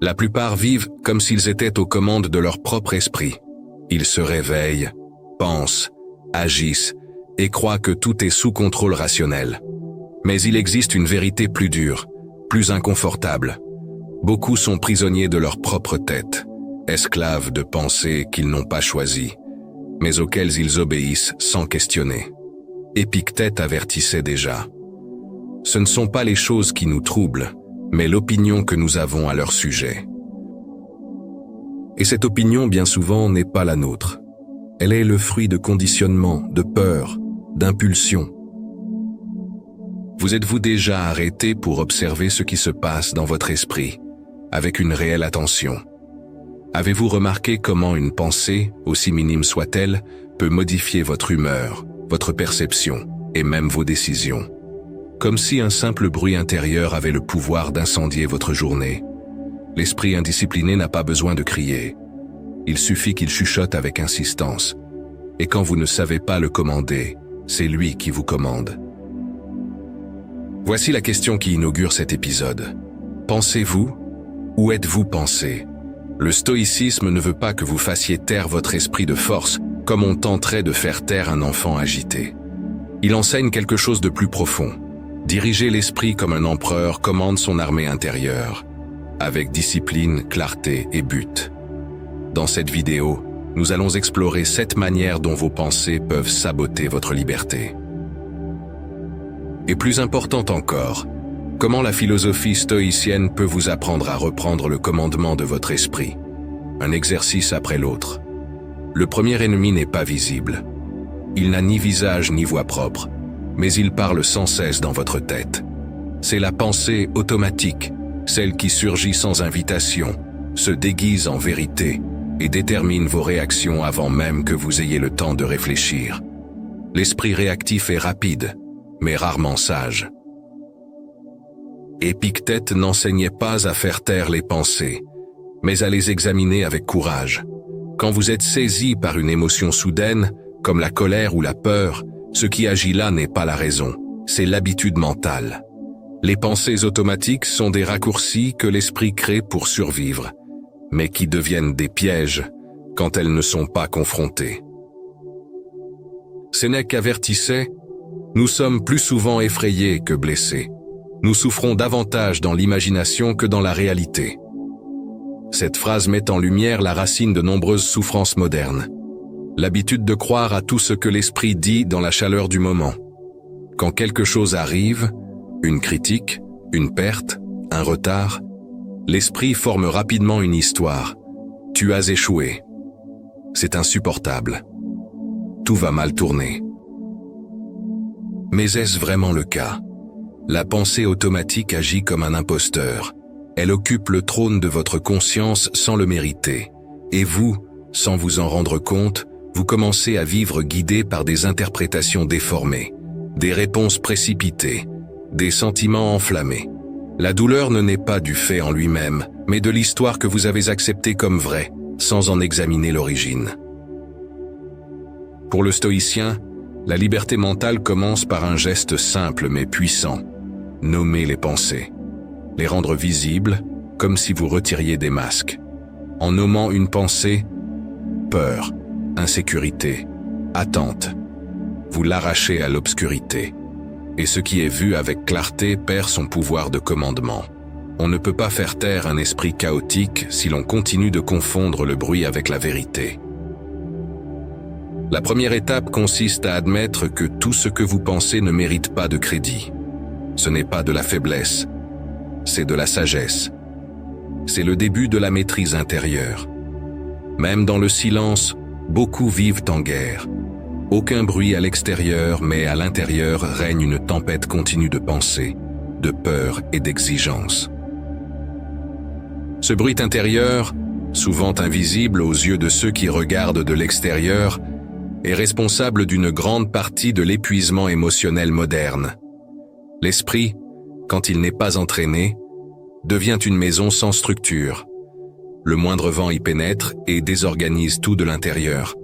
La plupart vivent comme s'ils étaient aux commandes de leur propre esprit. Ils se réveillent, pensent, agissent et croient que tout est sous contrôle rationnel. Mais il existe une vérité plus dure, plus inconfortable. Beaucoup sont prisonniers de leur propre tête, esclaves de pensées qu'ils n'ont pas choisies, mais auxquelles ils obéissent sans questionner. Épictète avertissait déjà. Ce ne sont pas les choses qui nous troublent, mais l'opinion que nous avons à leur sujet. Et cette opinion, bien souvent, n'est pas la nôtre. Elle est le fruit de conditionnements, de peurs, d'impulsions. Vous êtes-vous déjà arrêté pour observer ce qui se passe dans votre esprit, avec une réelle attention? Avez-vous remarqué comment une pensée, aussi minime soit-elle, peut modifier votre humeur, votre perception et même vos décisions? Comme si un simple bruit intérieur avait le pouvoir d'incendier votre journée. L'esprit indiscipliné n'a pas besoin de crier. Il suffit qu'il chuchote avec insistance. Et quand vous ne savez pas le commander, c'est lui qui vous commande. Voici la question qui inaugure cet épisode. Pensez-vous ou êtes-vous pensé? Le stoïcisme ne veut pas que vous fassiez taire votre esprit de force comme on tenterait de faire taire un enfant agité. Il enseigne quelque chose de plus profond. Diriger l'esprit comme un empereur commande son armée intérieure, avec discipline, clarté et but. Dans cette vidéo, nous allons explorer 7 manières dont vos pensées peuvent saboter votre liberté. Et plus important encore, comment la philosophie stoïcienne peut vous apprendre à reprendre le commandement de votre esprit, un exercice après l'autre. Le premier ennemi n'est pas visible. Il n'a ni visage ni voix propre, mais il parle sans cesse dans votre tête. C'est la pensée automatique, celle qui surgit sans invitation, se déguise en vérité et détermine vos réactions avant même que vous ayez le temps de réfléchir. L'esprit réactif est rapide, mais rarement sage. Épictète n'enseignait pas à faire taire les pensées, mais à les examiner avec courage. Quand vous êtes saisi par une émotion soudaine, comme la colère ou la peur, ce qui agit là n'est pas la raison, c'est l'habitude mentale. Les pensées automatiques sont des raccourcis que l'esprit crée pour survivre, mais qui deviennent des pièges quand elles ne sont pas confrontées. Sénèque avertissait « Nous sommes plus souvent effrayés que blessés. Nous souffrons davantage dans l'imagination que dans la réalité. » Cette phrase met en lumière la racine de nombreuses souffrances modernes. L'habitude de croire à tout ce que l'esprit dit dans la chaleur du moment. Quand quelque chose arrive, une critique, une perte, un retard, l'esprit forme rapidement une histoire. Tu as échoué. C'est insupportable. Tout va mal tourner. Mais est-ce vraiment le cas? La pensée automatique agit comme un imposteur. Elle occupe le trône de votre conscience sans le mériter. Et vous, sans vous en rendre compte, vous commencez à vivre guidé par des interprétations déformées, des réponses précipitées, des sentiments enflammés. La douleur ne naît pas du fait en lui-même, mais de l'histoire que vous avez acceptée comme vraie, sans en examiner l'origine. Pour le stoïcien, la liberté mentale commence par un geste simple mais puissant. Nommer les pensées. Les rendre visibles, comme si vous retiriez des masques. En nommant une pensée, peur, insécurité, attente, vous l'arrachez à l'obscurité. Et ce qui est vu avec clarté perd son pouvoir de commandement. On ne peut pas faire taire un esprit chaotique si l'on continue de confondre le bruit avec la vérité. La première étape consiste à admettre que tout ce que vous pensez ne mérite pas de crédit. Ce n'est pas de la faiblesse, c'est de la sagesse. C'est le début de la maîtrise intérieure. Même dans le silence, beaucoup vivent en guerre. Aucun bruit à l'extérieur, mais à l'intérieur règne une tempête continue de pensée, de peur et d'exigence. Ce bruit intérieur, souvent invisible aux yeux de ceux qui regardent de l'extérieur, est responsable d'une grande partie de l'épuisement émotionnel moderne. L'esprit, quand il n'est pas entraîné, devient une maison sans structure. Le moindre vent y pénètre et désorganise tout de l'intérieur.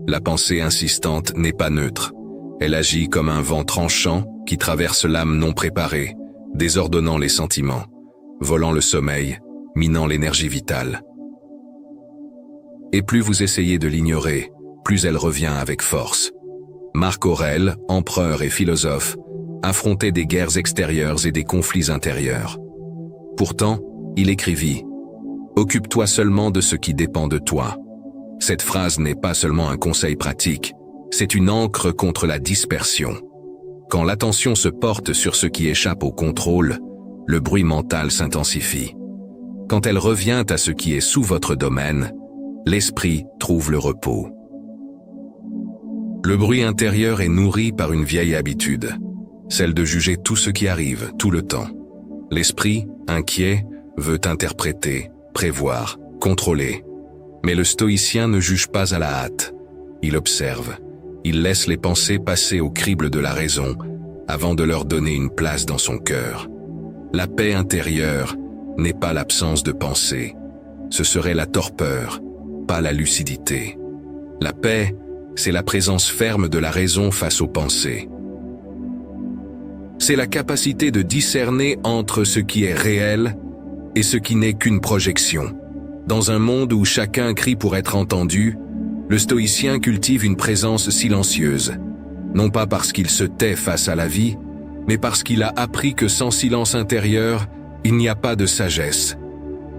La pensée insistante n'est pas neutre. Elle agit comme un vent tranchant qui traverse l'âme non préparée, désordonnant les sentiments, volant le sommeil minant l'énergie vitale. Et plus vous essayez de l'ignorer, plus elle revient avec force. Marc Aurèle, empereur et philosophe, affrontait des guerres extérieures et des conflits intérieurs. Pourtant, il écrivit « Occupe-toi seulement de ce qui dépend de toi ». Cette phrase n'est pas seulement un conseil pratique, c'est une ancre contre la dispersion. Quand l'attention se porte sur ce qui échappe au contrôle, le bruit mental s'intensifie. Quand elle revient à ce qui est sous votre domaine, l'esprit trouve le repos. Le bruit intérieur est nourri par une vieille habitude, celle de juger tout ce qui arrive, tout le temps. L'esprit, inquiet, veut interpréter, prévoir, contrôler. Mais le stoïcien ne juge pas à la hâte. Il observe. Il laisse les pensées passer au crible de la raison, avant de leur donner une place dans son cœur. La paix intérieure n'est pas l'absence de pensée. Ce serait la torpeur, pas la lucidité. La paix, c'est la présence ferme de la raison face aux pensées. C'est la capacité de discerner entre ce qui est réel et ce qui n'est qu'une projection. Dans un monde où chacun crie pour être entendu, le stoïcien cultive une présence silencieuse, non pas parce qu'il se tait face à la vie, mais parce qu'il a appris que sans silence intérieur, il n'y a pas de sagesse.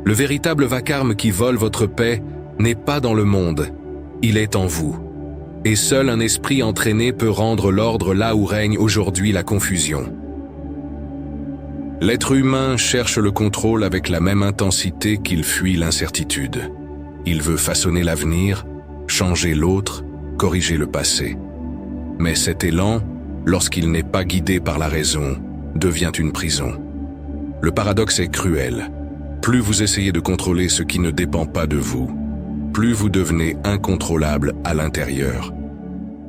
Le véritable vacarme qui vole votre paix n'est pas dans le monde, il est en vous. Et seul un esprit entraîné peut rendre l'ordre là où règne aujourd'hui la confusion. L'être humain cherche le contrôle avec la même intensité qu'il fuit l'incertitude. Il veut façonner l'avenir, changer l'autre, corriger le passé. Mais cet élan, lorsqu'il n'est pas guidé par la raison, devient une prison. Le paradoxe est cruel. Plus vous essayez de contrôler ce qui ne dépend pas de vous, plus vous devenez incontrôlable à l'intérieur.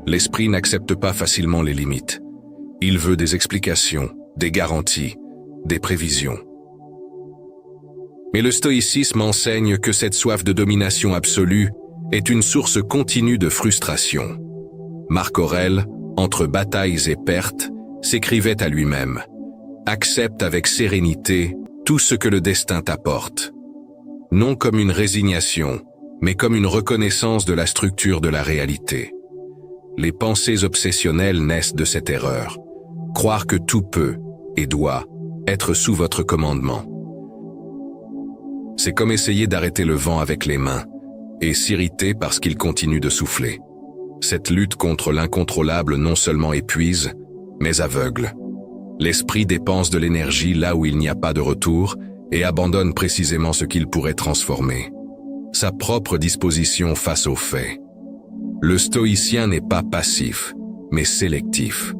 L'esprit n'accepte pas facilement les limites. Il veut des explications, des garanties, des prévisions. Mais le stoïcisme enseigne que cette soif de domination absolue est une source continue de frustration. Marc Aurèle, entre batailles et pertes, s'écrivait à lui-même « Accepte avec sérénité tout ce que le destin t'apporte. » Non comme une résignation, mais comme une reconnaissance de la structure de la réalité. Les pensées obsessionnelles naissent de cette erreur. Croire que tout peut, et doit, être sous votre commandement. C'est comme essayer d'arrêter le vent avec les mains, et s'irriter parce qu'il continue de souffler. Cette lutte contre l'incontrôlable non seulement épuise, mais aveugle. L'esprit dépense de l'énergie là où il n'y a pas de retour, et abandonne précisément ce qu'il pourrait transformer. Sa propre disposition face aux faits. Le stoïcien n'est pas passif, mais sélectif.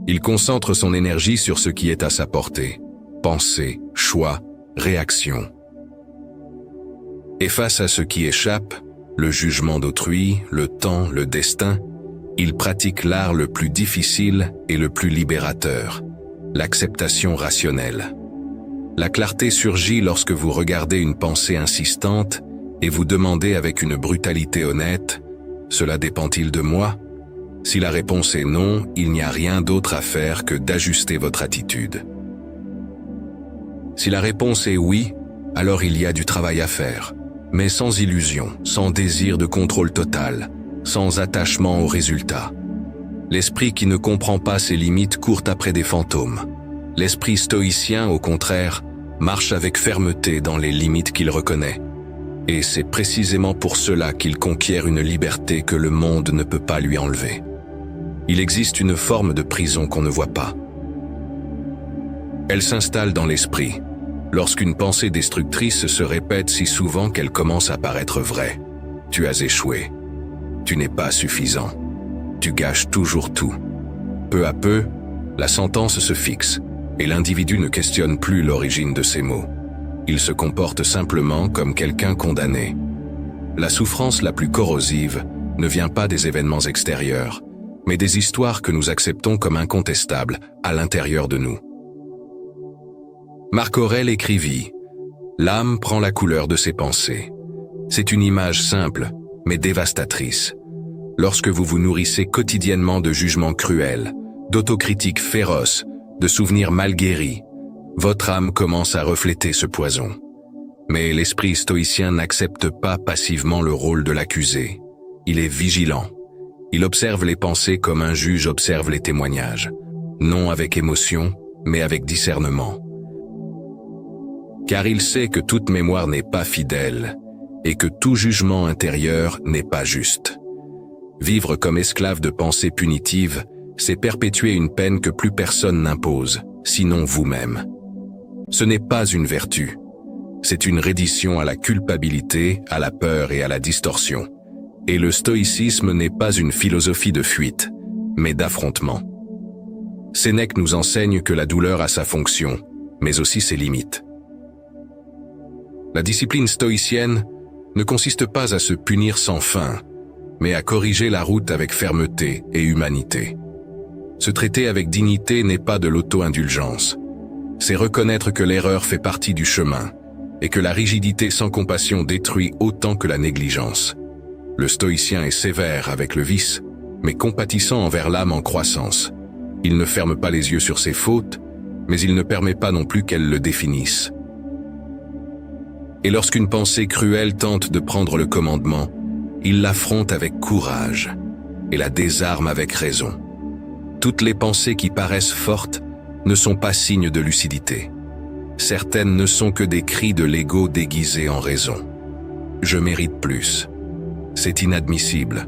Il concentre son énergie sur ce qui est à sa portée. Pensée, choix, réaction. Et face à ce qui échappe, le jugement d'autrui, le temps, le destin, il pratique l'art le plus difficile et le plus libérateur, l'acceptation rationnelle. La clarté surgit lorsque vous regardez une pensée insistante et vous demandez avec une brutalité honnête « Cela dépend-il de moi ?» Si la réponse est non, il n'y a rien d'autre à faire que d'ajuster votre attitude. Si la réponse est oui, alors il y a du travail à faire, mais sans illusion, sans désir de contrôle total, sans attachement au résultat. L'esprit qui ne comprend pas ses limites court après des fantômes. L'esprit stoïcien, au contraire, marche avec fermeté dans les limites qu'il reconnaît. Et c'est précisément pour cela qu'il conquiert une liberté que le monde ne peut pas lui enlever. Il existe une forme de prison qu'on ne voit pas. Elle s'installe dans l'esprit, lorsqu'une pensée destructrice se répète si souvent qu'elle commence à paraître vraie. Tu as échoué. Tu n'es pas suffisant. Tu gâches toujours tout. Peu à peu, la sentence se fixe, et l'individu ne questionne plus l'origine de ses maux. Il se comporte simplement comme quelqu'un condamné. La souffrance la plus corrosive ne vient pas des événements extérieurs, mais des histoires que nous acceptons comme incontestables à l'intérieur de nous. Marc Aurèle écrivit « L'âme prend la couleur de ses pensées. C'est une image simple, mais dévastatrice. Lorsque vous vous nourrissez quotidiennement de jugements cruels, d'autocritiques féroces, de souvenirs mal guéris, votre âme commence à refléter ce poison. Mais l'esprit stoïcien n'accepte pas passivement le rôle de l'accusé. Il est vigilant. Il observe les pensées comme un juge observe les témoignages, non avec émotion, mais avec discernement. Car il sait que toute mémoire n'est pas fidèle, et que tout jugement intérieur n'est pas juste. Vivre comme esclave de pensées punitives, c'est perpétuer une peine que plus personne n'impose, sinon vous-même. Ce n'est pas une vertu. C'est une reddition à la culpabilité, à la peur et à la distorsion. Et le stoïcisme n'est pas une philosophie de fuite, mais d'affrontement. Sénèque nous enseigne que la douleur a sa fonction, mais aussi ses limites. La discipline stoïcienne ne consiste pas à se punir sans fin, mais à corriger la route avec fermeté et humanité. Se traiter avec dignité n'est pas de l'auto-indulgence. C'est reconnaître que l'erreur fait partie du chemin, et que la rigidité sans compassion détruit autant que la négligence. Le stoïcien est sévère avec le vice, mais compatissant envers l'âme en croissance. Il ne ferme pas les yeux sur ses fautes, mais il ne permet pas non plus qu'elles le définissent. Et lorsqu'une pensée cruelle tente de prendre le commandement, il l'affronte avec courage et la désarme avec raison. Toutes les pensées qui paraissent fortes ne sont pas signes de lucidité. Certaines ne sont que des cris de l'ego déguisés en raison. Je mérite plus. C'est inadmissible.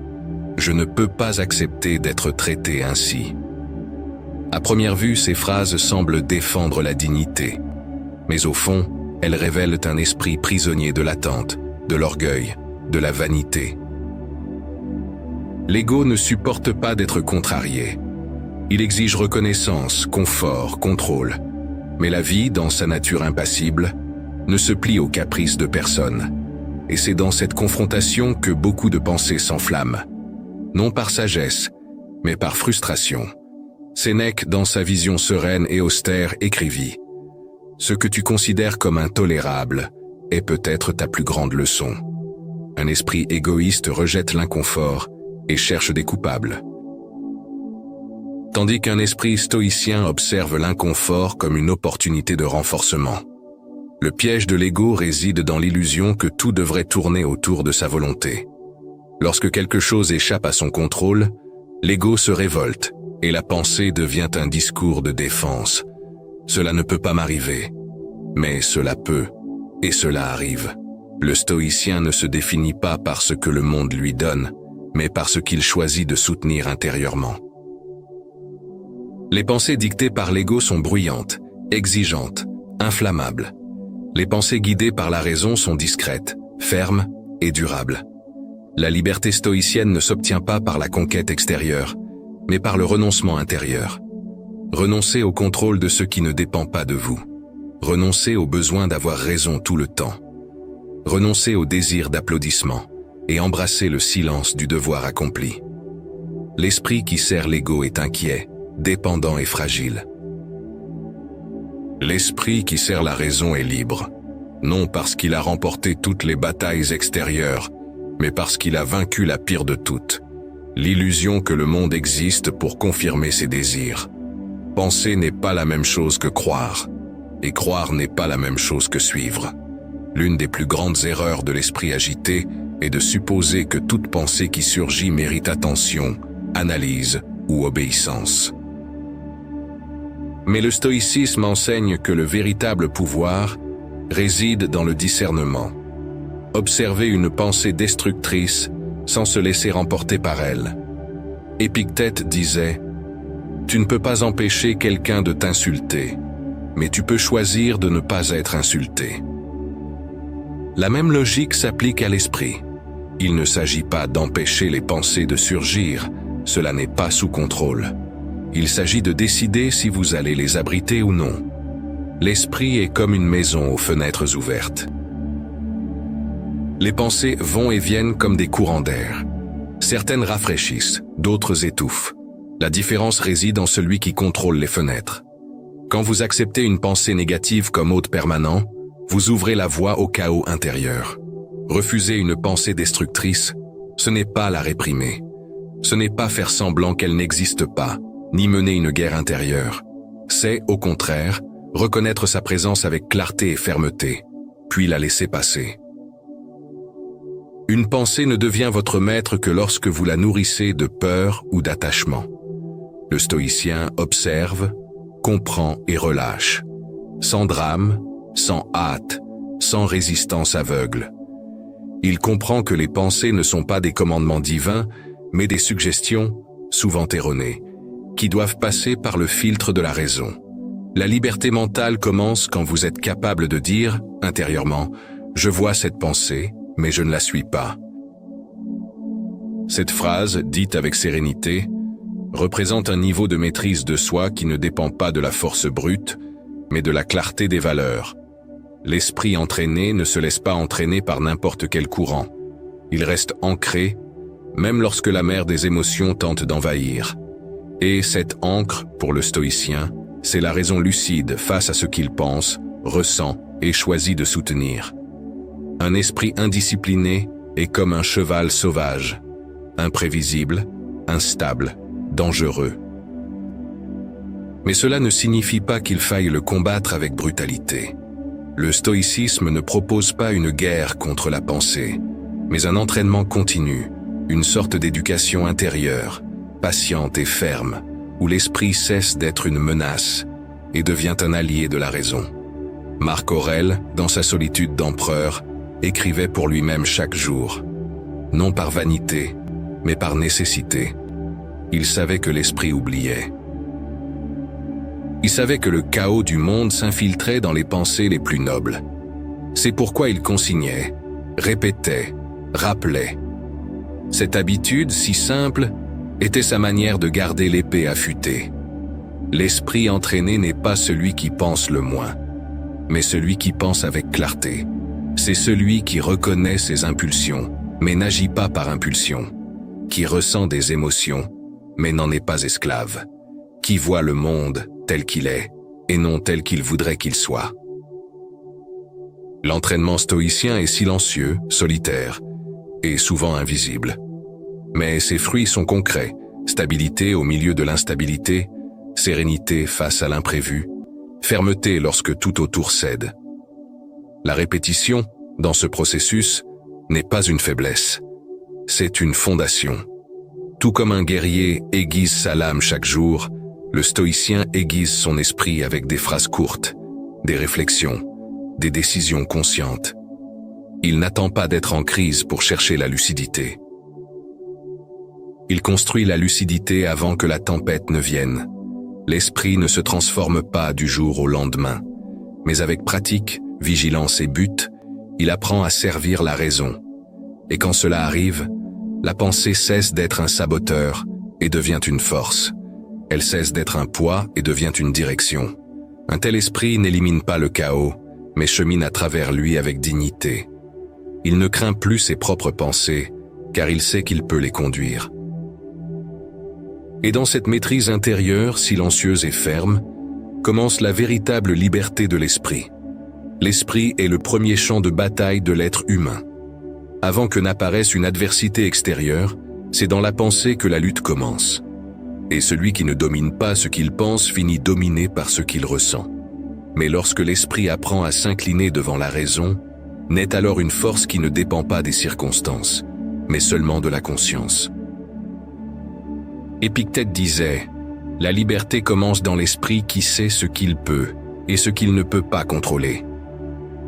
Je ne peux pas accepter d'être traité ainsi. À première vue, ces phrases semblent défendre la dignité, mais au fond, elles révèlent un esprit prisonnier de l'attente, de l'orgueil, de la vanité. L'ego ne supporte pas d'être contrarié. Il exige reconnaissance, confort, contrôle. Mais la vie, dans sa nature impassible, ne se plie aux caprices de personne. Et c'est dans cette confrontation que beaucoup de pensées s'enflamment. Non par sagesse, mais par frustration. Sénèque, dans sa vision sereine et austère, écrivit « Ce que tu considères comme intolérable est peut-être ta plus grande leçon. » Un esprit égoïste rejette l'inconfort et cherche des coupables. Tandis qu'un esprit stoïcien observe l'inconfort comme une opportunité de renforcement. Le piège de l'ego réside dans l'illusion que tout devrait tourner autour de sa volonté. Lorsque quelque chose échappe à son contrôle, l'ego se révolte et la pensée devient un discours de défense. Cela ne peut pas m'arriver, mais cela peut, et cela arrive. Le stoïcien ne se définit pas par ce que le monde lui donne, mais par ce qu'il choisit de soutenir intérieurement. Les pensées dictées par l'ego sont bruyantes, exigeantes, inflammables. Les pensées guidées par la raison sont discrètes, fermes et durables. La liberté stoïcienne ne s'obtient pas par la conquête extérieure, mais par le renoncement intérieur. Renoncez au contrôle de ce qui ne dépend pas de vous. Renoncez au besoin d'avoir raison tout le temps. Renoncez au désir d'applaudissement et embrassez le silence du devoir accompli. L'esprit qui sert l'ego est inquiet, dépendant et fragile. L'esprit qui sert la raison est libre, non parce qu'il a remporté toutes les batailles extérieures, mais parce qu'il a vaincu la pire de toutes, l'illusion que le monde existe pour confirmer ses désirs. Penser n'est pas la même chose que croire, et croire n'est pas la même chose que suivre. L'une des plus grandes erreurs de l'esprit agité est de supposer que toute pensée qui surgit mérite attention, analyse ou obéissance. Mais le stoïcisme enseigne que le véritable pouvoir réside dans le discernement. Observer une pensée destructrice sans se laisser emporter par elle. Épictète disait « Tu ne peux pas empêcher quelqu'un de t'insulter, mais tu peux choisir de ne pas être insulté. » La même logique s'applique à l'esprit. Il ne s'agit pas d'empêcher les pensées de surgir, cela n'est pas sous contrôle. Il s'agit de décider si vous allez les abriter ou non. L'esprit est comme une maison aux fenêtres ouvertes. Les pensées vont et viennent comme des courants d'air. Certaines rafraîchissent, d'autres étouffent. La différence réside en celui qui contrôle les fenêtres. Quand vous acceptez une pensée négative comme hôte permanent, vous ouvrez la voie au chaos intérieur. Refuser une pensée destructrice, ce n'est pas la réprimer. Ce n'est pas faire semblant qu'elle n'existe pas, ni mener une guerre intérieure. C'est, au contraire, reconnaître sa présence avec clarté et fermeté. puis la laisser passer. Une pensée ne devient votre maître que lorsque vous la nourrissez de peur ou d'attachement. Le stoïcien observe, comprend et relâche, sans drame, sans hâte, sans résistance aveugle. Il comprend que les pensées ne sont pas des commandements divins, mais des suggestions, souvent erronées, qui doivent passer par le filtre de la raison. La liberté mentale commence quand vous êtes capable de dire, intérieurement, « Je vois cette pensée, mais je ne la suis pas ». Cette phrase, dite avec sérénité, représente un niveau de maîtrise de soi qui ne dépend pas de la force brute, mais de la clarté des valeurs. L'esprit entraîné ne se laisse pas entraîner par n'importe quel courant. Il reste ancré, même lorsque la mer des émotions tente d'envahir. Et cette ancre, pour le stoïcien, c'est la raison lucide face à ce qu'il pense, ressent et choisit de soutenir. Un esprit indiscipliné est comme un cheval sauvage, imprévisible, instable, dangereux. Mais cela ne signifie pas qu'il faille le combattre avec brutalité. Le stoïcisme ne propose pas une guerre contre la pensée, mais un entraînement continu, une sorte d'éducation intérieure, patiente et ferme, où l'esprit cesse d'être une menace et devient un allié de la raison. Marc Aurèle, dans sa solitude d'empereur, écrivait pour lui-même chaque jour, non par vanité, mais par nécessité. Il savait que l'esprit oubliait. Il savait que le chaos du monde s'infiltrait dans les pensées les plus nobles. C'est pourquoi il consignait, répétait, rappelait. Cette habitude, si simple, était sa manière de garder l'épée affûtée. L'esprit entraîné n'est pas celui qui pense le moins, mais celui qui pense avec clarté. C'est celui qui reconnaît ses impulsions, mais n'agit pas par impulsion, qui ressent des émotions, mais n'en est pas esclave, qui voit le monde tel qu'il est, et non tel qu'il voudrait qu'il soit. L'entraînement stoïcien est silencieux, solitaire, et souvent invisible. Mais ses fruits sont concrets, stabilité au milieu de l'instabilité, sérénité face à l'imprévu, fermeté lorsque tout autour cède. La répétition, dans ce processus, n'est pas une faiblesse, c'est une fondation. Tout comme un guerrier aiguise sa lame chaque jour, le stoïcien aiguise son esprit avec des phrases courtes, des réflexions, des décisions conscientes. Il n'attend pas d'être en crise pour chercher la lucidité. Il construit la lucidité avant que la tempête ne vienne. L'esprit ne se transforme pas du jour au lendemain, mais avec pratique, vigilance et but, il apprend à servir la raison. Et quand cela arrive, la pensée cesse d'être un saboteur et devient une force. Elle cesse d'être un poids et devient une direction. Un tel esprit n'élimine pas le chaos, mais chemine à travers lui avec dignité. Il ne craint plus ses propres pensées, car il sait qu'il peut les conduire. Et dans cette maîtrise intérieure, silencieuse et ferme, commence la véritable liberté de l'esprit. L'esprit est le premier champ de bataille de l'être humain. Avant que n'apparaisse une adversité extérieure, c'est dans la pensée que la lutte commence. Et celui qui ne domine pas ce qu'il pense finit dominé par ce qu'il ressent. Mais lorsque l'esprit apprend à s'incliner devant la raison, naît alors une force qui ne dépend pas des circonstances, mais seulement de la conscience. Épictète disait « La liberté commence dans l'esprit qui sait ce qu'il peut et ce qu'il ne peut pas contrôler ».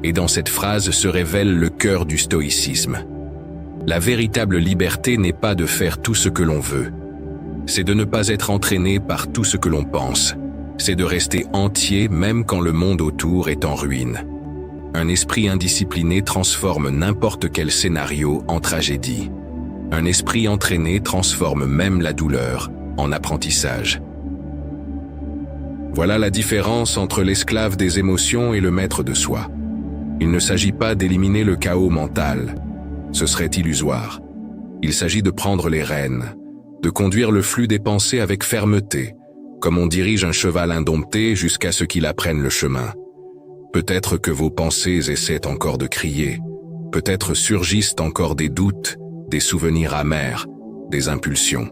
Et dans cette phrase se révèle le cœur du stoïcisme. La véritable liberté n'est pas de faire tout ce que l'on veut. C'est de ne pas être entraîné par tout ce que l'on pense. C'est de rester entier même quand le monde autour est en ruine. Un esprit indiscipliné transforme n'importe quel scénario en tragédie. Un esprit entraîné transforme même la douleur en apprentissage. Voilà la différence entre l'esclave des émotions et le maître de soi. Il ne s'agit pas d'éliminer le chaos mental. Ce serait illusoire. Il s'agit de prendre les rênes, de conduire le flux des pensées avec fermeté, comme on dirige un cheval indompté jusqu'à ce qu'il apprenne le chemin. Peut-être que vos pensées essaient encore de crier, peut-être surgissent encore des doutes, des souvenirs amers, des impulsions.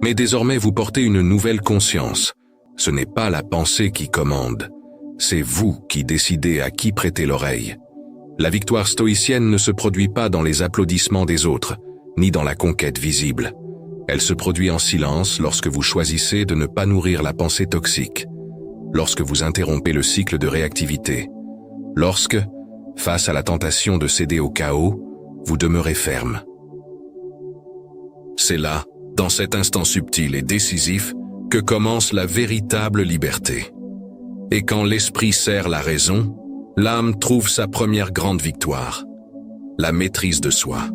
Mais désormais vous portez une nouvelle conscience. Ce n'est pas la pensée qui commande, C'est vous qui décidez à qui prêter l'oreille. La victoire stoïcienne ne se produit pas dans les applaudissements des autres, ni dans la conquête visible. Elle se produit en silence lorsque vous choisissez de ne pas nourrir la pensée toxique, lorsque vous interrompez le cycle de réactivité, lorsque, face à la tentation de céder au chaos, vous demeurez ferme. C'est là, dans cet instant subtil et décisif, que commence la véritable liberté. Et quand l'esprit sert la raison, l'âme trouve sa première grande victoire, la maîtrise de soi.